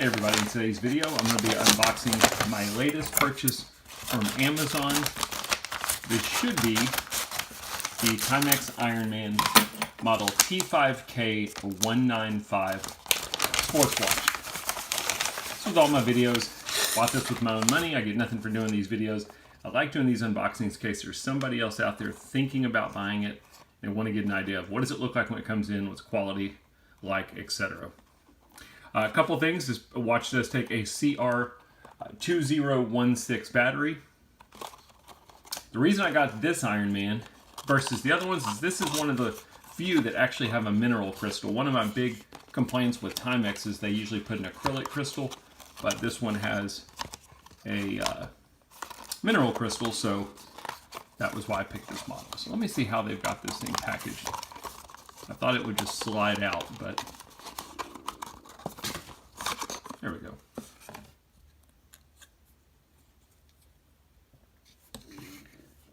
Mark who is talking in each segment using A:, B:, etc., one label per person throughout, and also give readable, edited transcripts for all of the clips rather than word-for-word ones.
A: Hey everybody, in today's video I'm going to be unboxing my latest purchase from Amazon. This should be the Timex Ironman model T5K195 sports watch. This was all my videos. Bought this with my own money. I get nothing for doing these videos. I like doing these unboxings in case there's somebody else out there thinking about buying it. They want to get an idea of what does it look like when it comes in, what's quality like, etc. A couple things. This watch does take a CR2016 battery. The reason I got this Ironman versus the other ones is this is one of the few that actually have a mineral crystal. One of my big complaints with Timex is they usually put an acrylic crystal, but this one has a mineral crystal, so that was why I picked this model. So let me see how they've got this thing packaged. I thought it would just slide out, but there we go.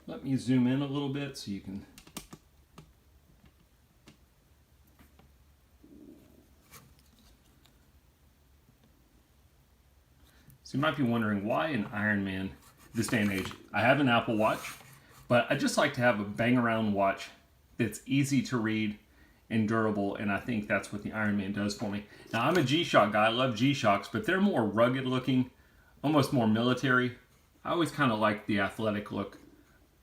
A: Let me zoom in a little bit so you can. So you might be wondering why an Ironman this day and age. I have an Apple Watch, but I just like to have a bang around watch that's easy to read and durable, and I think that's what the Ironman does for me. Now, I'm a G-Shock guy. I love G-Shocks, but they're more rugged looking, almost more military. I always kind of like the athletic look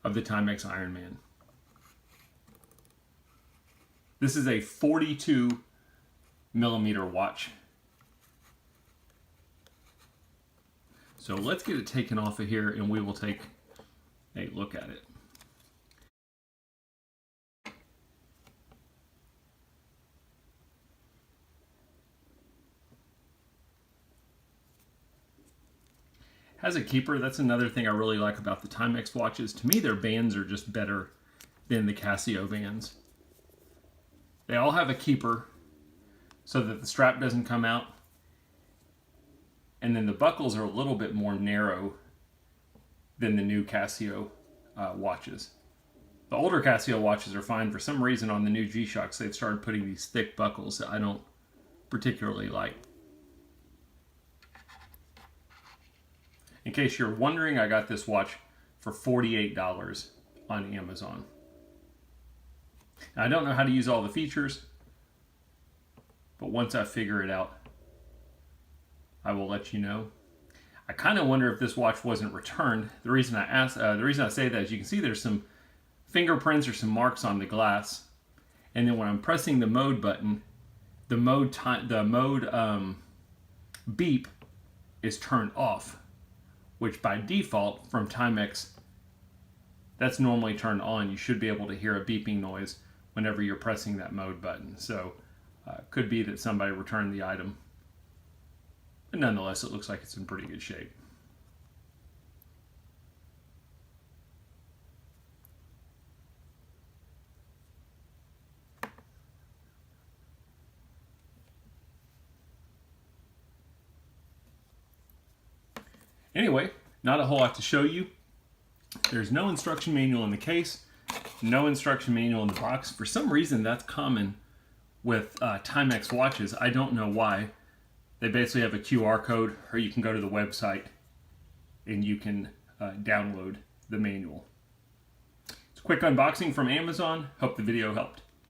A: of the Timex Ironman. This is a 42 millimeter watch. So let's get it taken off of here and we will take a look at it. Has a keeper. That's another thing I really like about the Timex watches. To me, their bands are just better than the Casio bands. They all have a keeper so that the strap doesn't come out. And then the buckles are a little bit more narrow than the new Casio watches. The older Casio watches are fine. For some reason on the new G-Shocks, they've started putting these thick buckles that I don't particularly like. In case you're wondering, I got this watch for $48 on Amazon. Now, I don't know how to use all the features, but once I figure it out, I will let you know. I kind of wonder if this watch wasn't returned. The reason I say that is you can see there's some fingerprints or some marks on the glass, and then when I'm pressing the mode button, the mode beep is turned off, which by default from Timex, that's normally turned on. You should be able to hear a beeping noise whenever you're pressing that mode button. So could be that somebody returned the item. But nonetheless, it looks like it's in pretty good shape. Anyway, not a whole lot to show you. There's no instruction manual in the case, no instruction manual in the box. For some reason, that's common with Timex watches. I don't know why. They basically have a QR code, or you can go to the website and you can download the manual. It's a quick unboxing from Amazon. Hope the video helped.